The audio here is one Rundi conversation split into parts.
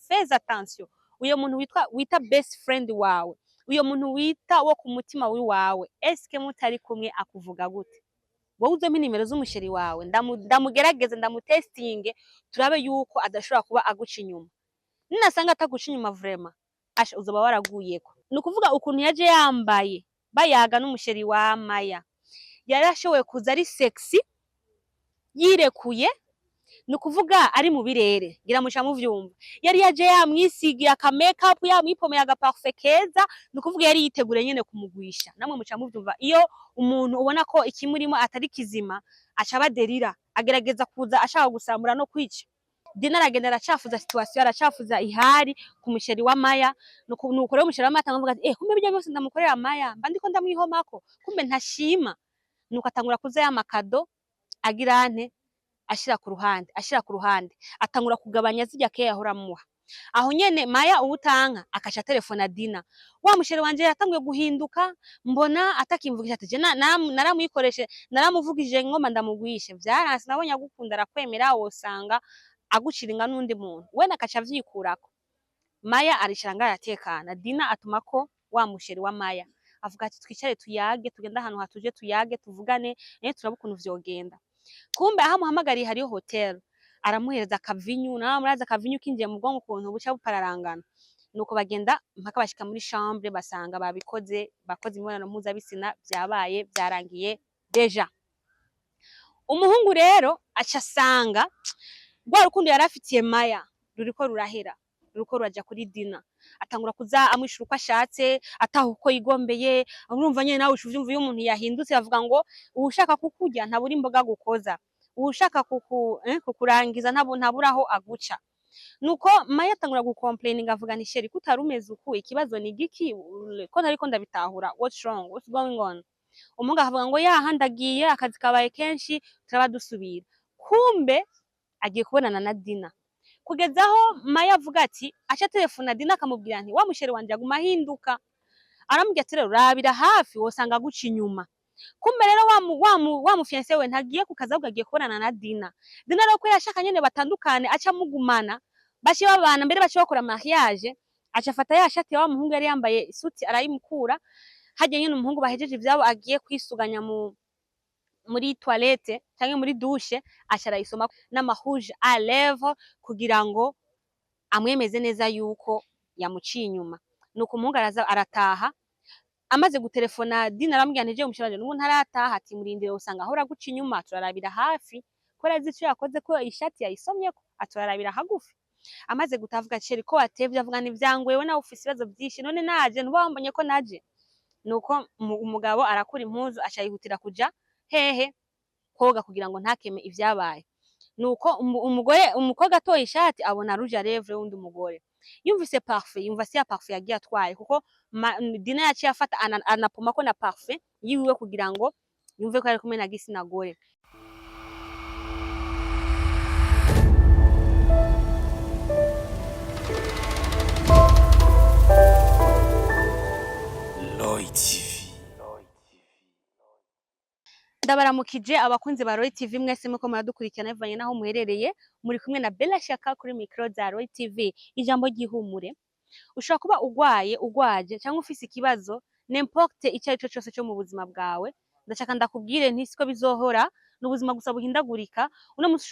fais attention uyo muntu wita best friend wawe, uyo muntu wita wo ku mutima wawe, eske mutari kumwe akuvuga gute? Wowe uzompa nimero z'umusheri wawe ndamugerageze ndamutestinge turabe yuko adashobora kuba aguca inyuma. Ninasanga ataguca inyuma vraiment asha uzoba waraguyeko. Nukuvuga ukuntu yaje yambaye bayaga n'umusheri wa Maya, yarashoboye kuza ari sexy yirekuye, nukuvuga ari mu birere ngira musha muvyumva. Yari yaje yamwisigiye aka makeup yamwipomeye aga parfait keza, nukuvuga yari yitegure nyene kumugwisha. Namwe muca muvyumva iyo umuntu ubona ko ikimurimo atari kizima aca baderira agerageza kuza ashaka gusambura no kwica. Dina aragenda aracafuza situation, aracafuza ihari ku musheri wa Maya, nuko rero umusheri wa Maya atangavuga ati kumbe bijya byose ndamukorera Maya mba ndiko ndamwihomako kumbe ntashima. Nuko atangura kuza yamakado agira ante ashira ku ruhande atangura kugabanya zijya ke yahora muha. Aho nyene Maya ubutanka akaca telefona Dina, wa musheri wanje yatanguye guhinduka mbona atakimvugisha ati je naramwikoreshe naramuvugije ngoma ndamugwishe vyaranse nabonye agukunda arakwemera wosanga aguciringa n'undi muntu we nakaca vyikurako. Maya arishira ngayatekana, Dina atumako wa musheri wa Maya avuga ati twicare tuyage tugenda ahantu hatuje tuyage tuvugane turabukuntu vyogenda. Kumbe aha muhamagariye hariyo hotel aramuhereza akavinyu muraza akavinyu kinjiye mu bwonko ukuntu buca bupararangana. Nuko bagenda mpaka bashika muri chambre basanga bakoze imibonano mpuzabitsina vyabaye vyarangiye deja. Umuhungu rero aca asanga rwa rukundo yarafitiye Maya ruriko rurahera, ruriko ruraja kuri Dina. Atangura kuza amwishura uko ashatse ataho uko yigombeye. Urumva nyene nawe uvyumva iyo umuntu yahindutse avuga ngo ushaka kukurya ntabura imboga gukoza, ushaka kukurangiza ntaburaho aguca. Nuko Maya atangura gucomplaining avuga ni sheri kutarumeze uku ikibazo ni giki ko nariko ndabitahura, what's wrong, what's going on? Umunga avuga ngo yahandagiye akazi kabaye kenshi turaba dusubira. Kumbe agiye kubonana na Dina. Kugezaho Maya avuga ati acha telefona Dina akamubwira nti wa musheri wanje aguma hinduka. Aramubwira ati rero rabira hafi wosanga guca inyuma. Kumbe rero wa mufiance we ntagiye kukaza ahubwo agiye kubonana na Dina. Dina rero ko yashaka nyene batandukane aca mugumana bashi babana mbere baci bakora mariage aca afata ya shati ya wa muhungu yari yambaye isuti arayimukura. Haje nyene umuhungu bahejeje ivyabo agiye kwisuganya muri toilette cyangwa muri douche aca arayisoma n'amahuje à lèvres kugira ngo amwemeze neza yuko yamuciye inyuma. Nuko umuhungu arataha amaze gutelefona Dina aramubwira nti je umushiranje n'ubu ntarataha ati murindire usanga ahora guca inyuma turarabira hafi ko arazi ico yakoze ko ishati yayisomyeko aturarabira hagufi. Amaze gutavuga ceri ko atevye avuga ni vyangwewe nawe ufise ibibazo vyinshi none naje ntubambonye ko naje. Nuko umugabo arakura impuzu aca yihutira kuja hehe koga kugira ngo ntakeme ivyabaye. Nuko umukobwa atoye ishati abona rouge à lèvres wundi umugore. Yumvise parfait yumva si ya parfait yagiye atwaye kuko Dina yaciye afata anapoma ko na parfait yiwiwe kugira ngo yumve ko ari kumwe na Gisina gore. Ndabaramukije abakunzi ba Roy TV mwese muko muradukurikirana bivanye naho muherereye, muri kumwe na Bella Shaka kuri micro za Roy TV. Ijambo ryihumure, ushobora kuba ugwaje cyangwa ufise ikibazo n'importe icyo ari cyo cyose cyo mu buzima bwawe, ndashaka ndakubwire nti siko bizohora n'ubuzima gusa buhindagurika. Uno musi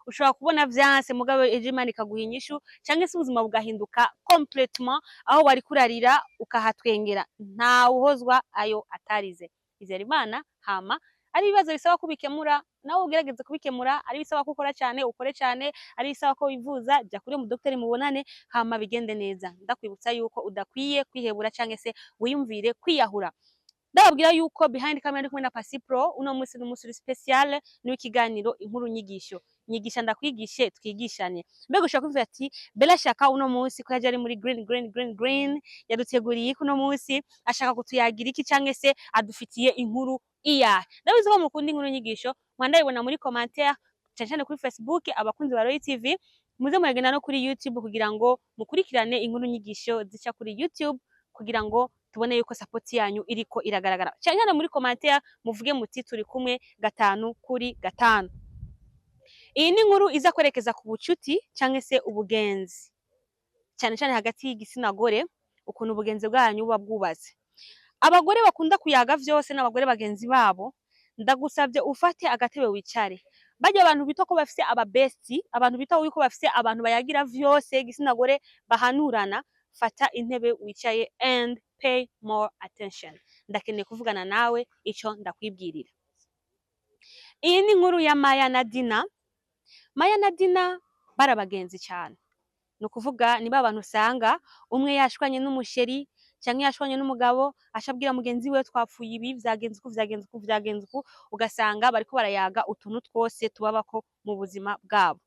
ushobora kubona vyanse mugabo ejo Imana ikaguha inyishu cyangwa se ubuzima bugahinduka complètement aho wari kurarira ukahatwengera. Nta uhozwa ayo atarize. Izera Imana hama ari ibibazo bisaba kubikemura nawe ugerageze kubikemura, ari bisaba gukora cyane ukore cyane, ari bisaba ko wivuza jya kuri mu docteur mubonane hama bigende neza. Ndakwibutsa yuko udakwiye kwihebura cyangwa se wiyumvire kwiyahura. Ndababwira yuko behind camera ndi kumwe na Pasi Pro. Uno musi n'umusuri special ni w'ikiganiro inkuru nyigisho. Nyigisha ndakwigishe twigishane. Mbega ushaka kuvuga ati Bella Shaka uno musi ko yaje ari muri green yaduteguriye kuno musi ashaka kutuyagira iki cyangwa se adufitiye inkuru iya. Ndabizi ko mukunda inkuru nyigisho mwandayibona muri commentaire cyane kuri Facebook abakunzi ba Roy TV, muze muragenda no kuri YouTube kugira ngo mukurikirane inkuru nyigisho zica kuri YouTube kugira ngo tubone yuko support yanyu iriko iragaragara. Cyane muri commentaire muvuge muti turi kumwe 5 kuri 5. Iyi ni inkuru iza kwerekeza ku bucuti cyangwa se ubugenzi. cyane cyane hagati y'igitsina gore ukuntu ubugenzi bwanyu buba bwubatse. Abagore bakunda kuyaga vyose n'abagore bagenzi babo, ndagusavye ufate agatebe wicare. Barya abantu bita ko bafise aba bestie, abantu bita yuko bafise abantu bayagira vyose igitsina gore bahanurana, fata intebe wicaye and pay more attention. Ndakeneye kuvugana nawe ico ndakwibwirira. Iyi ni inkuru ya Maya na Dina. Maya na Dina barabagenzi cyane. Nukuvuga ni abantu usanga umwe yashwanye n'umusheri canke yashwanye n'umugabo ashabwira mugenzi we twapfuye ibi vyagenze uku ugasanga bariko barayaga utuntu twose tubabako mu buzima bwabo.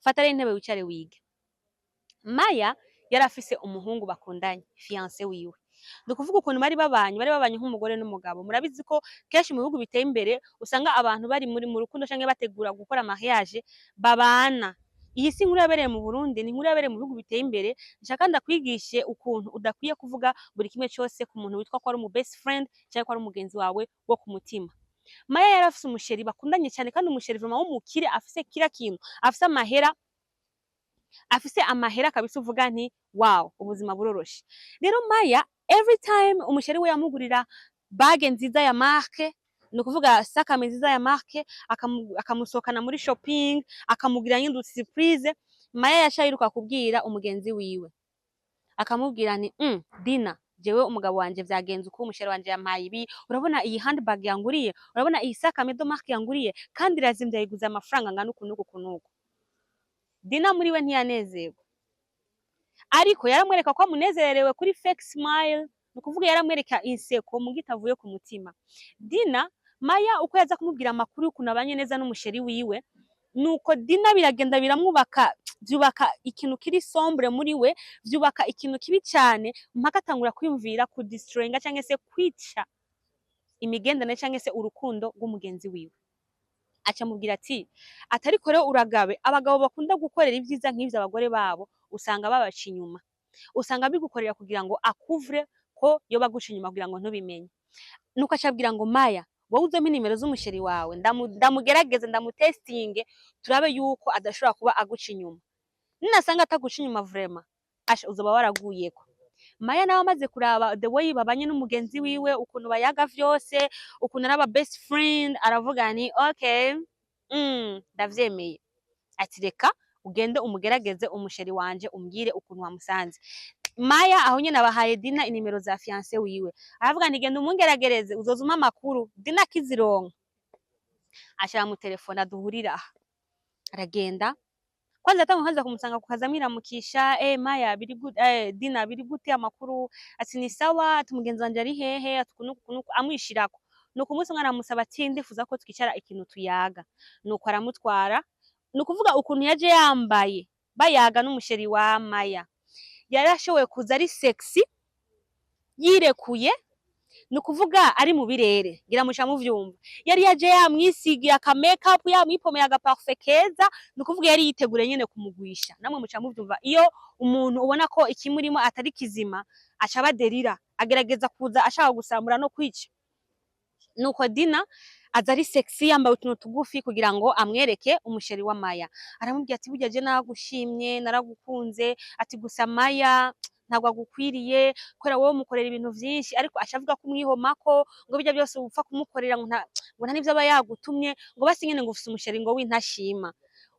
Fata rero intebe wicare wige. Maya yarafise umuhungu bakundanye, fiancé wiwe. Nukuvuga ukuntu bari babanye nk'umugore n'umugabo. Murabizi ko kenshi mu bihugu biteye imbere usanga abantu bari mu rukundo canke bategura gukora mariage babana. Iyi si inkuru yabereye mu Burundi, ni inkuru yabereye mu bihugu biteye imbere. Nshaka ndakwigishe ukuntu udakwiye kuvuga buri kimwe cyose ku muntu witwa ko ari umu best friend cyangwa ko ari umugenzi wawe wo ku mutima. Maya yarafise umusheri bakundanye cyane kandi umusheri vraiment w'umukire afise kira kintu, afise amahera kabisa uvuga nti wow ubuzima buroroshe. Rero Maya every time umusheri we yamugurira bage nziza ya marque, nukuvuga sakame nziza ya marque, akamusohokana muri shopping, akamugira nyindu surprise, Maya yashayiruka kubwira umugenzi wiwe. Akamubwira ni Dina, jewe umugabo wanje vyagenze uko umusheri wanje yampaye ibi, urabona iyi handbag yanguriye, urabona iyi sakame do marque yanguriye kandi irazimvye yiguze amafaranga ngana uku nuku. Dina muri we ntiyanezewe, ariko yaramwereka ko amunezerewe kuri fake smile, nukuvuga yaramwereka inseko mu gitavuye ku mutima. Dina Maya uko yaza kumubwira amakuru y'ukuntu abanye neza n'umusheri wiwe, nuko Dina biragenda biramwubaka, vyubaka ikintu kiri sombre muri we, vyubaka ikintu kibi cyane mpaka atangura kwiyumvira ku destroyinga cyangwa se kwica imigendane cyangwa se urukundo rw'umugenzi wiwe. Aca mubwira ati atariko rero uragabe, abagabo bakunda gukorera ibyiza nk'ivyo abagore babo usanga babaca inyuma, usanga bigukorera kugira ngo akuvre ko yo baguca inyuma kugira ngo ntubimenye. Nuko acabwira ngo Maya, wowe uzompa nimero z'umusheri wawe ndamugerageze ndamutestinge turabe yuko adashobora kuba aguca inyuma. Ninasanga ataguca inyuma vraiment uzoba waraguyeko. Maya nawe amaze kuraba the way babanye n'umugenzi wiwe, ukuntu bayaga vyose, ukuntu araba best friend, aravuga ni okay ndavyemeye. Ati reka ugende umugerageze umusheri wanje umbwire ukuntu wamusanze. Maya aho nyene abahaye Dina inimero za fiancé wiwe, aravuga nti genda umungeragereze uzozuma amakuru. Dina kizironka ashira mu telefone aduhurira, aragenda kwanza atamuhanza kumusanga kukazamira mukisha Maya biri good, Dina biri gute amakuru, ati ni sawa, ati mugenzi wanje ari hehe, atukunuku amwishirako. Nuko umunsi umwe aramusaba ati ndifuza ko twicara ikintu tuyaga. Nuko aramutwara, nukuvuga ukuntu yaje yambaye bayaga n'umusheri wa Maya, yarashoboye kuza ari sexy yirekuye, nukuvuga ari mu birere, gira musha mu vyumva. Yari yaje yamwisigiye aka makeup, yamwipomeye aga parfait keza, nukuvuga yari yitegure nyene kumugwisha. Namwe muca mu vyumva iyo umuntu ubona ko ikimurimo atari kizima aca baderira, agerageza kuza ashaka gusambura no kwica. Nuko Dina aza ari sexy yambaye utuntu tugufi kugira ngo amwereke umusheri wa Maya. Aramubwira ati burya je nagushimye naragukunze, ati gusa Maya ntabwo agukwiriye kora wowe mukorera ibintu vyinshi, ariko ashavuga ko umwihomako ngo bijya byose upfa kumukorera ngo nta nivyo aba yagutumye, ngo basi nyene ngo ufise umusheri ngo w'intashima.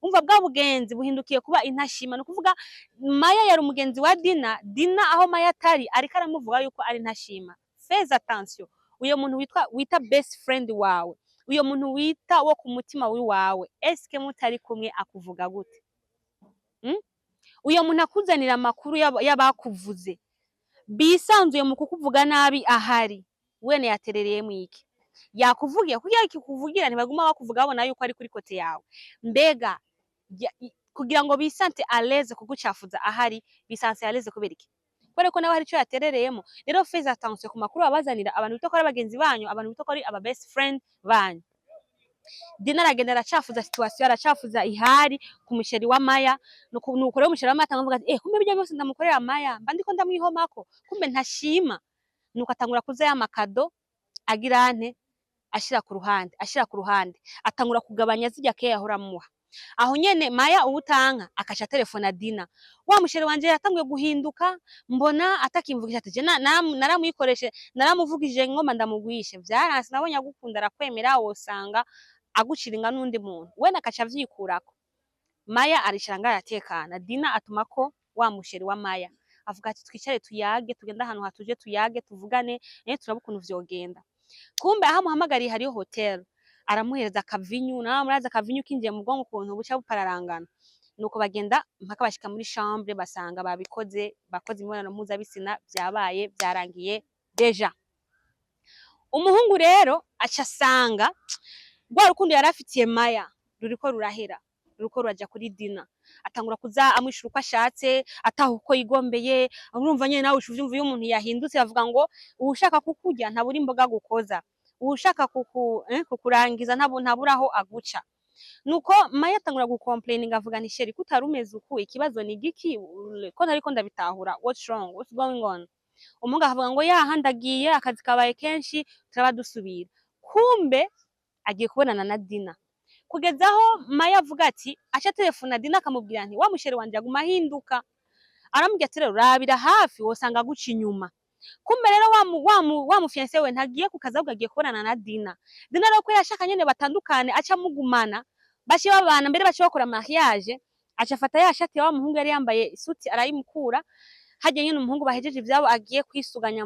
Umva bwa bugenzi buhindukiye kuba intashima, no kuvuga Maya yari umugenzi wa Dina, Dina aho Maya atari ariko aramuvuga yuko ari intashima. Fais attention, uyo muntu wita best friend wawe, uyo muntu wita wo ku mutima wiwawe, eske mutari kumwe akuvuga gute? Uyo muntu akuzanira amakuru y'abakuvuze bisanzuye mu kukuvuga nabi ahari, wene yaterereye mwiki yakuvugiye kugira ikikuvugira ntibaguma bakuvuga babona yuko ari kuri kote yawe. Mbega kugira ngo bisante à l'aise kugucafuza ahari, bisanse à l'aise kubera iki? Kubera ko nawe hari ico yaterereyemo. Rero fais attention ku makuru abazanira abantu bita ko ari abagenzi banyu, abantu bita ko ari aba best friend banyu. Dina aragenda aracafuza situation, aracafuza ihari ku musheri wa Maya. Nuko rero umusheri wa Maya atangavuga ati kumbe bijya byose ndamukorera Maya mba ndiko ndamwihomako, kumbe ntashima. Nuko atangura kuza ya makado agirante ashira ku ruhande, atangura kugabanya zijya ke yahora muha. aho nyene Maya uwutanka akaca telefona Dina, wa musheri wanje yatanguye guhinduka mbona atakimvugisha ati je naramuyikoreshe naramuvugije ngoma ndamugwishe vyaranse nabonye agukunda arakwemera wosanga aguciringa n'undi muntu we nakaca avyikurako. Maya aricara ngaho aratekana, Dina atumako wa musheri wa Maya avuga ati twicare tuyage tugende ahantu hatuje tuyage tuvugane turabe ukuntu vyogenda. Kumbe aho amuhamagariye hariyo hotel aramuhereza akavinyu nawe muraza akavinyu kinjiye mu bwonko ukuntu buca bupararangana, nuko bagenda mpaka bashika muri chambre basanga babikoze bakoze imibonano mpuzabitsina vyabaye vyarangiye deja. Umuhungu rero aca asanga rwa rukundo yari afitiye Maya ruriko rurahera, ruriko ruraja kuri Dina, atangura kuza amwishura uko ashatse ataha uko yigombeye. Urumva nyene nawe uvyumva iyo umuntu yahindutse bavuga ngo uwushaka kukurya ntabura imboga gukoza, uwushaka kukurangiza ntabura aho aguca. Nuko Maya atangura gucomplaininga avuga nti sheri kutarumeze uku ikibazo ni giki ko ntariko ndabitahura, what's wrong, what's going on? Umuhungu akavuga ngo yaha ndagiye akazi kabaye kenshi turaba dusubira. Kumbe agiye kubonana na Dina, kugezaho Maya avuga ati aca telefona Dina akamubwira nti wa musheri wanje aguma ahinduka, aramubwira ati rero rabira hafi wosanga aguca inyuma. Kumbe rero wa mufiance we ntagiye ku kazi ahubwo agiye kubonana na Dina. Dina rero ko yashaka nyene batandukane aca mugumana baci babana mbere baci bakora mariage, aca afata ya shati wa muhungu yari yambaye isuti arayimukura, haje nyene umuhungu bahejeje ivyabo agiye kwisuganya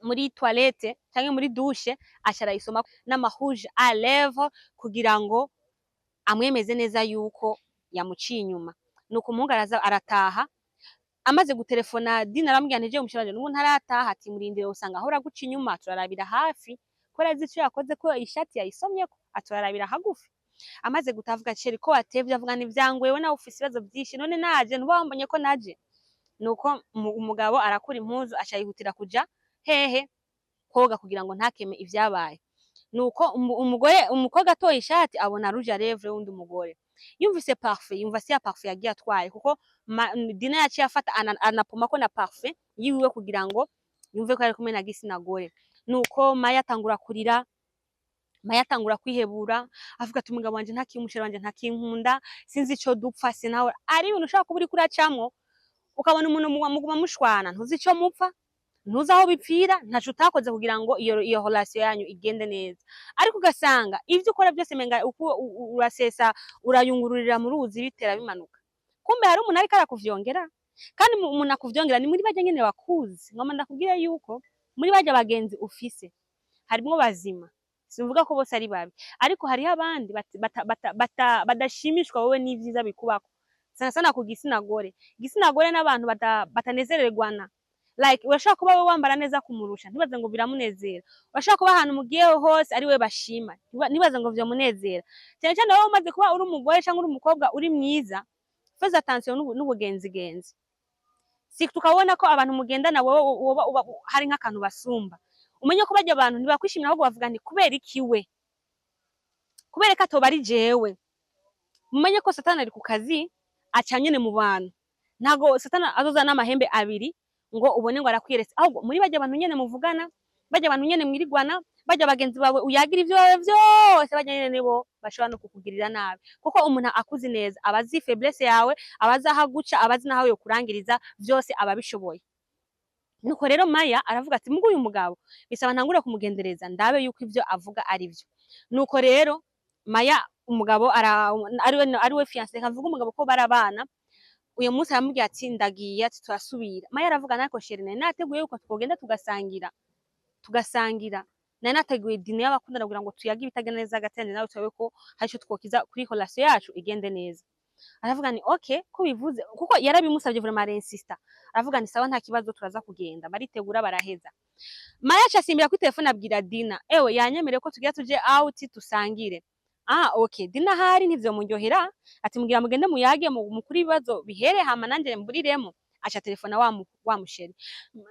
muri toilette canke muri douche aca arayisoma n'amahuje à lèvres kugira ngo amwemeze neza yuko yamuciye inyuma. Nuko umuhungu arataha amaze gutelefona Dina aramubwira nti je umushiranje n'ubu ntarataha, ati murindire usanga ahora guca inyuma turarabira hafi ko yazi ico yakoze ko ishati yayisomyeko aturarabira hagufi. Amaze gutavuga ceri ko watevye avuga ni vyangwewe nawe ufise ibibazo vyinshi none naje ntubambonye ko naje. Nuko umugabo arakura impuzu aca yihutira kuja hehe koga kugira ngo ntakeme ivyabaye. Nuko umukobwa atoye ishati abona rouge à lèvres wundi umugore, yumvise parfum yumva si ya parfum yagiye atwaye kuko Dina yaciye afata anapomako na parfum yiwiwe kugira ngo yumve ko ari kumwe na gitsina gore. Nuko Maya atangura kurira, Maya atangura kwihebura avuga ati umugabo wanje ntakimushira wanje ntakinkunda sinzi ico dupfa sinawe ari ibintu ushaka kuba uriko uracamwo ukabona umuntu muguma mushwana ntuzi ico mupfa ntuzi aho bipfira ntaco utakoze kugira ngo iyo relation yanyu igende neza, ariko ugasanga ivyo ukora byose menga urasesa urayungururira mu ruzi bitera bimanuka. Kumbe hari umuntu ariko arakuvyongera, kandi umuntu akuvyongera ni muri baje nyene bakuzi. Ngoma ndakubwira yuko muri baje bagenzi ufise harimwo bazima, simvuga ko bose ari babi, ariko hariho abandi badashimishwa wowe n'ivyiza bikubako, sana sana ku gitsina gore. Igitsina gore n'abantu batanezererwana, like urashaka kuba wowe wambara neza kumurusha ntibaze ngo biramunezera, urashaka kuba ahantu mugiye hose ari we bashima ntibaze ngo vyomunezera. Cyane cyane wowe umaze kuba uri umugore cyangwa uri umukobwa uri mwiza, faites attention n'ubugenzigenzi, si tukabona ko abantu mugendana wowe hari nk'akantu basumba, umenye ko bajya abantu ntibakwishimira ahubwo bavuga nti kubera iki we, kubera ko atoba ari jewe. Mumenye ko Satani ari ku kazi aca nyene mu bantu, ntago Satani azoza n'amahembe abiri ngo ubone ngo arakwiretse, ahubwo muri bajya abantu nyene muvugana, bajya abantu nyene mwirigwana, bajya bagenzi bawe uyagira ivyo vyose bajya nyene nibo bashobora no kukugirira nabi, kuko umuntu akuzi neza abazi faiblesse yawe, abazi aho guca, abazi naho yo kurangiriza, vyose ababishoboye. Nuko rero Maya aravuga ati mugu uyu mugabo bisaba ntangure kumugendereza ndabe yuko ivyo avuga ari vyo. Nuko rero Maya umugabo ari we fiancé kavuga umugabo ko barabana, uyu munsi aramubwira ati ndagiye ati turasubira. Maya aravuga nako sheri nari nateguye yuko twogenda tugasangira nari nateguye dine y'abakundana kugira ngo tuyage ibitagenda neza gatende nawe twabe ko hari ico twokiza kuri relation yacu igende neza. Aravuga ni okay ko bivuze kuko yarabimusavye vraiment arinsista, aravuga ni sawa nta kibazo turaza kugenda, baritegura baraheza. Maya acasimbira kuri telefone abwira Dina ewe yanyemereye ko tugira tuje out tusangire. Okay Dina hari ntivyo muryohera, ati mugira mugende muyage mukuri ibibazo bihere hama nanje mburiremo. Acha telefona wa musheri,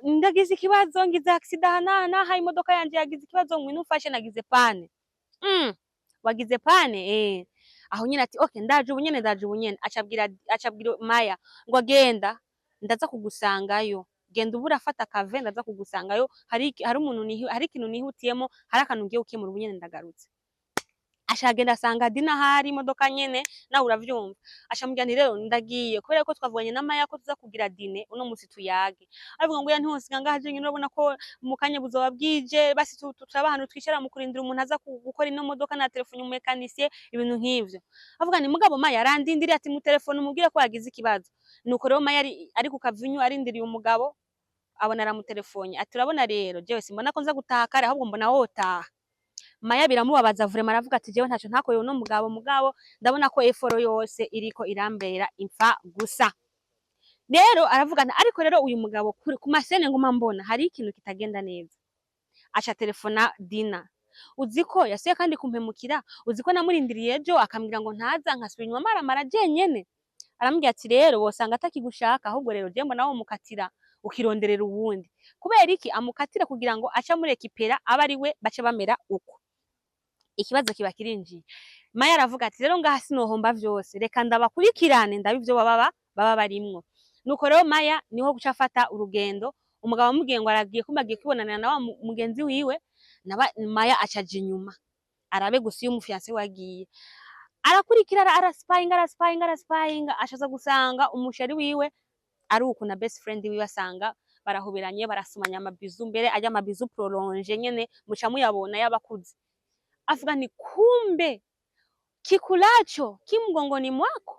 ndagize ikibazo ngize accident na imodoka yanje yagize ikibazo ngwino ufashe nagize pane. Wagize pane aho nyine ati okay ndaje ubunyene. Acabwira Maya ngo agenda ndaza kugusangayo, genda ubura afata kave ndaza kugusangayo, hari ikintu nihutiyemo, hari akantu ngiye ukemura ubunyene ndagarutse. ashagenda asanga Dina hari imodoka nyene nawe uravyumva ashamubwira nti rero ndagiye kubera ko twavuganye na Maya ko tuza kugira dine uno musi tuyage avuga ngo ya ntihosiga ngaha je nyine urabona ko mu kanya buzoba bwije basi tutaba ahantu twicara mu kurindira umuntu aza gukora ino modoka na telefone mu mekanisye ibintu nk'ivyo avuga ni mugabo Maya arandindiriye ati mu telefone umubwire ko yagize ikibazo nuko rero Maya ari ku kavinyu arindiriye umugabo abona aramutelefone ati urabona rero jewe simbona ko nza gutaha kare ahubwo mbona wotaha Maya biramubabaza vraiment aravuga ati jewe ntaco ntakoye uno mugabo ndabona ko effort yose iriko irambera imfa gusa rero aravugana ariko rero uyu mugabo ku masene ngoma mbona hari ikintu kitagenda neza acha telefona Dina uziko yasuye kandi kumpemukira uziko namurindiriye ejo akambwira ngo ntaza nkasubira inyuma maramara jenyene arambwira ati rero wosanga atakigushaka ahubwo rero je mbona wo mukatira ukironderera uwundi kubera iki amukatira kugira ngo aca muri ekipera aba ari we bace bamera uko ikibazo kiba kirinjiye Maya aravuga ati rero ngaha sinohomba vyose reka ndabakurikirane ndabivyo baba barimwo nuko rero Maya niho guca afata urugendo umugabo amubwiye ngo aragiye kumagiye kwibonana na wa mugenzi wiwe Maya acaje inyuma arabe gusa iyo umufiance wagiye arakurikira araspyinga ashaza gusanga umushari wiwe ari uko na best friend wiwe asanga barahoberanye barasumanya amabizu mbere ajya amabizu prolonge nyene muca muyabona yabakuze avuga ni kumbe kikulacho kimgongoni mwako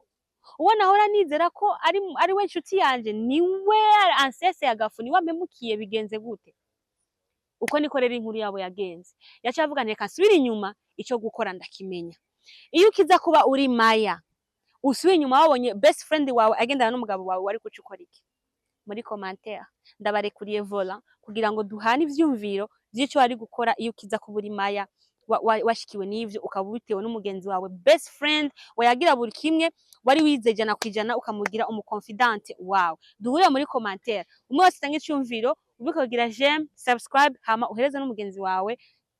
ubona hora nizera ko ari we nshuti yanje niwe ancestor yagafu niwe amemukiye bigenze gute uko niko rero inkuru yabo yagenze yacha avuga neka nsubira inyuma ico gukora ndakimenya iyo ukiza kuba uri Maya usubiye inyuma wabonye best friend wawe agendana n'umugabo wawe wari kucukora iki muri commentaire ndabarekuriye vola kugira ngo duhane ivyumviro by'ico ari gukora iyo ukiza kuba uri Maya washikiwe n'ivyo ukaba bitewe n'umugenzi wawe best friend wayagira buri kimwe wari wizejana kwijana ukamugira umuconfident wawe duhure muri commentaire umwe wese tange icyumviro ubikagira j'aime subscribe hama uhereze n'umugenzi wawe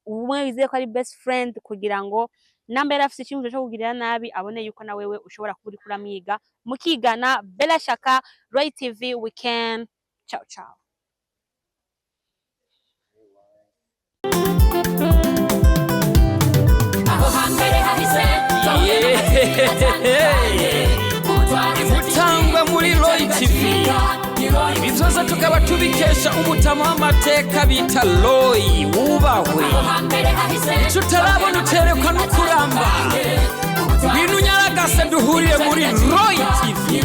umwe wizeye ko ari best friend kugira ngo namba yarafise icyumviro cyo kugirira nabi abone yuko na wewe ushobora kuburi kuramwiga mukigana Bella Shaka Roy TV weekend ciao ciao Imutangwa muri Roy TV ibizoza tukaba tubikesha umutama w'amateka bita Roy wubahwe ico utarabona uterekwa n'ukuramba bintu nyaragase duhuriye muri Roy TV